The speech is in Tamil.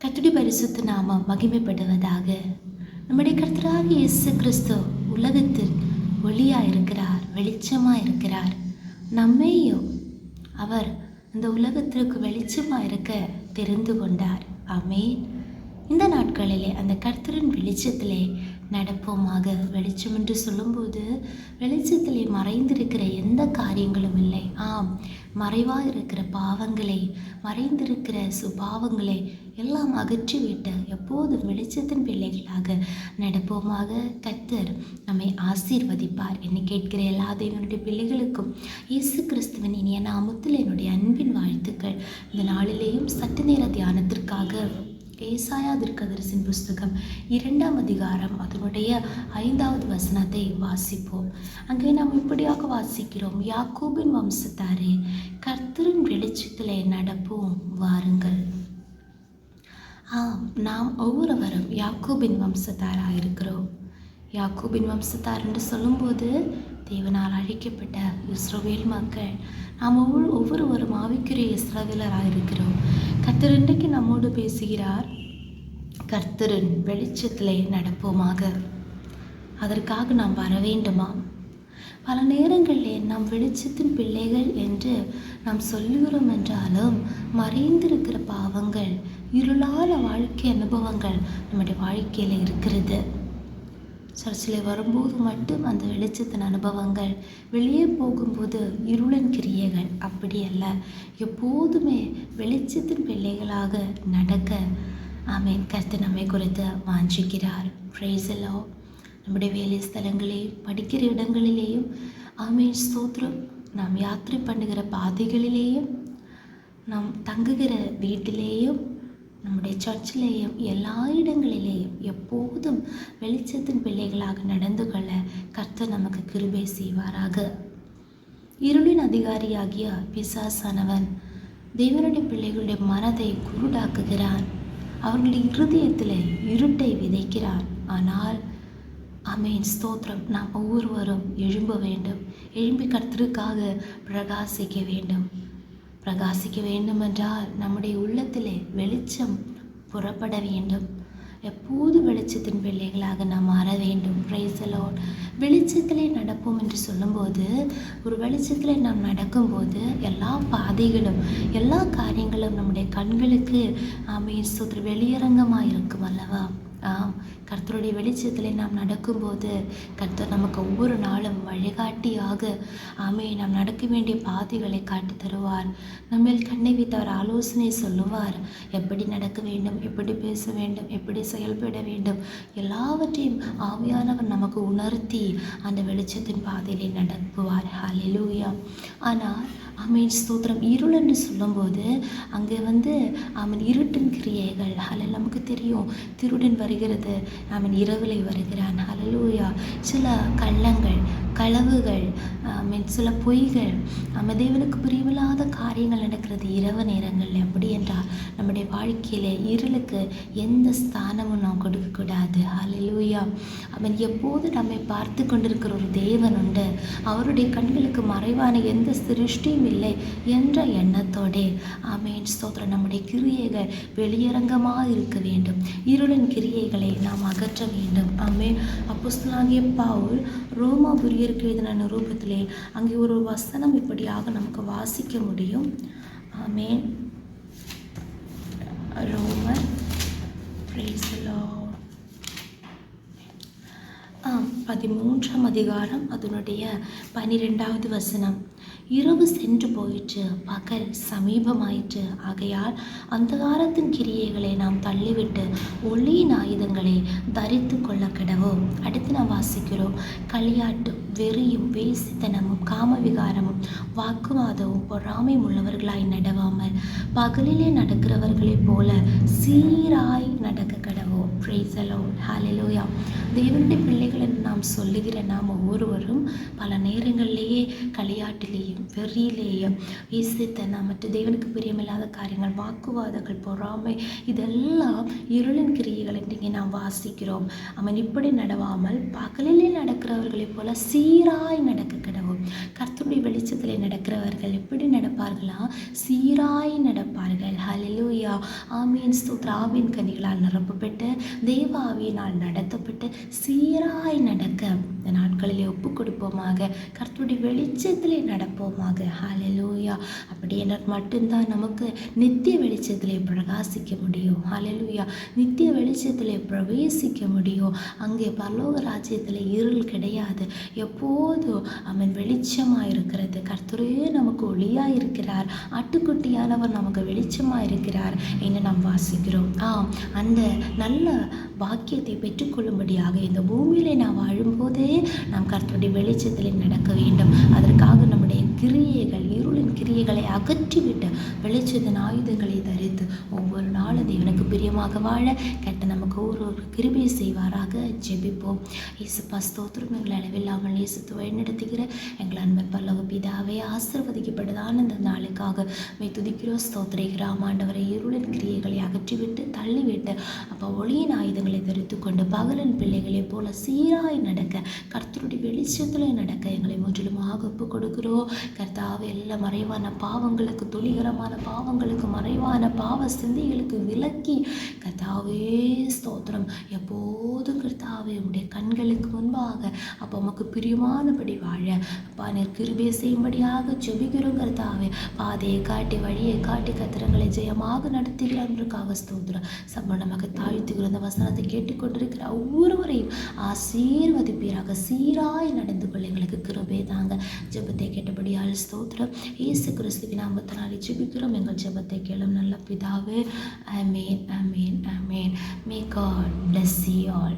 கர்த்தருடைய பரிசுத்த நாமம் மகிமைப்படுவதாக. நம்முடைய கர்த்தராகிய இயேசு கிறிஸ்து உலகத்தில் ஒளியாக இருக்கிறார், வெளிச்சமாக இருக்கிறார். நம்மையும் அவர் அந்த உலகத்திற்கு வெளிச்சமாக இருக்க தெரிந்து கொண்டார். ஆமென். இந்த நாட்களிலே அந்த கர்த்தரின் வெளிச்சத்திலே நடப்போமாக. வெளிச்சம் என்று சொல்லும்போது வெளிச்சத்திலே மறைந்திருக்கிற எந்த காரியங்களும் இல்லை. ஆம், மறைவாக இருக்கிற பாவங்களை, மறைந்திருக்கிற சுபாவங்களை எல்லாம் அகற்றிவிட்டு எப்போதும் வெளிச்சத்தின் பிள்ளைகளாக நடப்போமாக. கர்த்தர் நம்மை ஆசீர்வதிப்பார். என்னை கேட்கிற எல்லா தேவனுடைய பிள்ளைகளுக்கும் இயேசு கிறிஸ்துவின் இனிய நாமத்தில் என்னுடைய அன்பின் வாழ்த்துக்கள். இந்த நாளிலேயும் சற்று நேர தியானத்திற்காக ஏசாயா தீர்க்கதரிசியின் புஸ்தகம் 2ஆம் அதிகாரம் அதனுடைய 5வது வசனத்தை வாசிப்போம். அங்கே நாம் இப்படியாக வாசிக்கிறோம். யாக்கோபின் வம்சத்தாரே, கர்த்தரின் வெளிச்சத்திலே நடப்போம் வாருங்கள். நாம் ஒவ்வொருவரும் யாக்கோபின் வம்சத்தாராக இருக்கிறோம். யாக்கோபின் வம்சத்தார் என்று சொல்லும்போது தேவனால் அழைக்கப்பட்ட இஸ்ரவேல் மக்கள். நாம் ஒவ்வொருவரும் ஆவிக்குரிய இஸ்ரவேலராக இருக்கிறோம். கர்த்தர் இன்றைக்கு நம்மோடு பேசுகிறார். கர்த்தரின் வெளிச்சத்திலே நடப்போமாக. அதற்காக நாம் வர வேண்டுமா? பல நேரங்களில் நாம் வெளிச்சத்தின் பிள்ளைகள் என்று நாம் சொல்லுகிறோம் என்றாலும் மறைந்திருக்கிற பாவங்கள், இருளான வாழ்க்கை அனுபவங்கள் நம்முடைய வாழ்க்கையில் இருக்கிறது. சர்ச்சில் வரும்போது மட்டும் அந்த வெளிச்சத்தின் அனுபவங்கள், வெளியே போகும்போது இருளின் கிரியைகள். அப்படி அல்ல, எப்போதுமே வெளிச்சத்தின் பிள்ளைகளாக நடக்க ஆமென் கர்த்தர் நம்மை குறித்து வாஞ்சிக்கிறார். Praise the Lord. நம்முடைய வேலை ஸ்தலங்களையும் படிக்கிற இடங்களிலேயும் ஆமென் ஸ்தோத்திரம், நாம் யாத்திரை பண்ணுகிற பாதைகளிலேயும், நாம் தங்குகிற வீட்டிலேயும், நம்முடைய சர்ச்சிலேயும், எல்லா இடங்களிலேயும் எப்போதும் வெளிச்சத்தின் பிள்ளைகளாக நடந்து கொள்ள கர்த்தர் நமக்கு கிருபை செய்வாராக. இருளின் அதிகாரியாகிய பிசாசானவன் தேவனுடைய பிள்ளைகளுடைய மனதை குருடாக்குகிறான். அவர்களுடைய இருதயத்தில் இருட்டை விதைக்கிறான். ஆனால் ஆமென் ஸ்தோத்திரம், நாம் ஒவ்வொருவரும் எழும்ப வேண்டும். எழும்பி கர்த்தருக்காக பிரகாசிக்க வேண்டும். பிரகாசிக்க வேண்டுமென்றால் நம்முடைய உள்ளத்திலே வெளிச்சம் புறப்பட வேண்டும். எப்போது வெளிச்சத்தின் பிள்ளைகளாக நாம் மாற வேண்டும். Praise the Lord. வெளிச்சத்திலே நடப்போம் என்று சொல்லும்போது, ஒரு வெளிச்சத்திலே நாம் நடக்கும்போது எல்லா பாதைகளும், எல்லா காரியங்களும் நம்முடைய கண்களுக்கு ஆமென் ஸ்தோத்திரம் வெளியரங்கமாக இருக்கும் அல்லவா? கர்த்தருடைய வெளிச்சத்திலே நாம் நடக்கும்போது கர்த்தர் நமக்கு ஒவ்வொரு நாளும் வழிகாட்டியாக நாம் நடக்க வேண்டிய பாதைகளை காட்டி தருவார். நம்மில் கண்ணை வைத்து அவர் ஆலோசனை சொல்லுவார். எப்படி நடக்க வேண்டும், எப்படி பேச வேண்டும், எப்படி செயல்பட வேண்டும், எல்லாவற்றையும் ஆவியானவர் நமக்கு உணர்த்தி அந்த வெளிச்சத்தின் பாதையிலே நடத்துவார். ஹல்லேலூயா. ஆனால் ஆமென் ஸ்தோத்திரம், இருள் என்று சொல்லும்போது அங்கே இருட்டின் கிரியைகள். அதில் நமக்கு தெரியும், திருடன் வருகிறது, இரவிலே வருகிறான். ஹல்லேலூயா. சில கள்ளங்கள், களவுகள், சில பொய்கள், தேவனுக்கு பிரியமில்லாத காரியங்கள் நடக்கிறது இரவு நேரங்களில். அப்படி என்றால் நம்முடைய வாழ்க்கையிலே இருளுக்கு எந்த ஸ்தானமும் நாம் கொடுக்கக்கூடாது. ஹல்லேலூயா. எப்போது நம்மை பார்த்து கொண்டிருக்கிற ஒரு தேவன் உண்டு. அவருடைய கண்களுக்கு மறைவான எந்த சிருஷ்டியும் இல்லை என்ற எண்ணத்தோடே ஆமென் ஸ்தோத்திரம், நம்முடைய கிரியைகள் வெளியரங்கமாக இருக்க வேண்டும். இருளின் கிரியைகளை நாம் அகற்ற வேண்டும். ஆமென். அப்போஸ்தலனாகிய பவுல் ரோமாபுரியருக்கு எழுதின நிருபத்திலே அங்கே ஒரு வசனம் இப்படியாக நமக்கு வாசிக்க முடியும். ஆமென். ரோமர், பிரைஸ் தி லார்ட், 13ஆம் அதிகாரம் அதனுடைய 12வது வசனம். இரவு சென்று போயிற்று, பகல் சமீபமாயிற்று. ஆகையால் அந்தகாரத்தின் கிரியைகளை நாம் தள்ளிவிட்டு ஒளியின் ஆயுதங்களை தரித்து கொள்ள கிடவோம். அடுத்து நாம் வாசிக்கிறோம். களியாட்டும் வெறியும் வேசித்தனமும் காமவிகாரமும் வாக்குவாதமும் பொறாமையும் உள்ளவர்களாய் நடவாமல் பகலிலே நடக்கிறவர்களைப் போல சீராய் நடக்க கிடவோம். Praise the Lord. ஹல்லேலூயா. தேவனுடைய பிள்ளைகள் என்று நாம் சொல்லுகிற நாம் ஒவ்வொருவரும் பல நேரங்களிலேயே களியாட்டிலேயும் வெறியிலேயும் வேசித்தனம் மற்ற தேவனுக்கு பிரியமில்லாத காரியங்கள், வாக்குவாதங்கள், பொறாமை, இதெல்லாம் இருளின் கிரியைகள் என்று நாம் வாசிக்கிறோம். இப்படி நடவாமல் பகலிலே நடக்கிறவர்களைப் போல சீராய் நடக்க கிடவும். கர்த்தருடைய கர்த்தருடைய வெளிச்சத்தில் நடக்கிறவர்கள் எப்படி நடப்பார்களா? சீராய் நடப்பார்கள். ஹல்லேலூயா. ஆமீன். ஸ்தோத்திரம். ஆவின் கனிகளால் நிரப்பப்பட்டு தேவ ஆவியினால் நடத்தப்பட்டு சீராய் நடக்க இந்த நாட்களிலே ஒப்பு கொடுப்போமாக. கர்த்தருடைய வெளிச்சத்திலே நடப்போமாக. ஹல்லேலூயா. அப்படி என்றால் மட்டும்தான் நமக்கு நித்திய வெளிச்சத்திலே பிரகாசிக்க முடியும். ஹல்லேலூயா. நித்திய வெளிச்சத்திலே பிரவேசிக்க முடியும். அங்கே பரலோக ராஜ்யத்தில் இருள் கிடையாது. எப்போதும் அவன் வெளிச்சமாக இருக்கிறது. கர்த்தரே நமக்கு ஒளியாக இருக்கிறார். ஆட்டுக்குட்டியானவர் நமக்கு வெளிச்சமாக இருக்கிறார் என்று நாம் வாசிக்கிறோம். அந்த நல்ல பாக்கியத்தை பெற்றுக்கொள்ளும்படியாக இந்த பூமியிலே நாம் வாழும்போதே நாம் கர்த்தருடைய வெளிச்சத்தில் நடக்க வேண்டும். அதற்காக நம்முடைய கிரியைகள், இருளின் கிரியைகளை அகற்றிவிட்டு வெளிச்சத்தின் ஆயுதங்களை தரித்து ஒவ்வொரு நாளும் தேவனுக்கு பிரியமாக வாழ கட்ட நமக்கு ஒரு கிருபையை செய்வாராக. ஜெபிப்போம். இயேசுப்பா ஸ்தோத்திரம். எங்களை அளவில்லாமல் நேசித்து வழிநடத்துகிற எங்கள் அன்பர் பரலோக பிதாவே, ஆசீர்வதிக்கப்பட்டதான இந்த நாளுக்காக துதிக்கிறோம், ஸ்தோத்திரிக்கிறோம். ஆண்டவரை இருளின் கிரியைகளை அகற்றிவிட்டு தள்ளிவிட்டு அப்போ ஒளியின் ஆயுதங்களை தரித்து கொண்டு பகலின் பிள்ளைகளை போல சீராய் நடக்க, கர்த்தருடைய வெளிச்சத்தில் நடக்க எங்களை முற்றிலுமாக ஒப்பு கொடுக்கிறோம். கர்த்தாவே, எல்லா மறைவான பாவங்களுக்கு, துணிகரமான பாவங்களுக்கு, மறைவான பாவ சிந்தைகளுக்கு விலக்கி கர்த்தாவே ஸ்தோத்திரம், எப்போதும் கர்த்தாவே உடைய கண்களுக்கு முன்பாக அப்போ உமக்கு பிரியமானபடி வாழ அப்பா நீர் கிருபை செய்யும்படியாக ஜெபிக்கிறோம். கர்த்தாவே, பாதையை காட்டி வழியை காட்டி கத்திரங்களை ஜெயமாக நடத்துகிறார்களுக்காக ஸ்தோத்திரம். நமக்கு தாழ்த்துகிற அந்த வசனத்தை கேட்டுக்கொண்டிருக்கிற ஒவ்வொருவரையும் ஆசீர்வதிப்பீராக. சீராய் நடந்து கொள்ள எங்களுக்கு கிருபை தாங்க. ஜெபத்தை கேட்டபடியால் ஸ்தோத்திரம். இயேசு கிறிஸ்துவின் நாமத்தினாலே ஜெபிக்கிறோம். எங்கள் ஜெபத்தை கேளும் நல்ல பிதாவே. ஆமென், ஆமென், ஆமென். May God bless you all.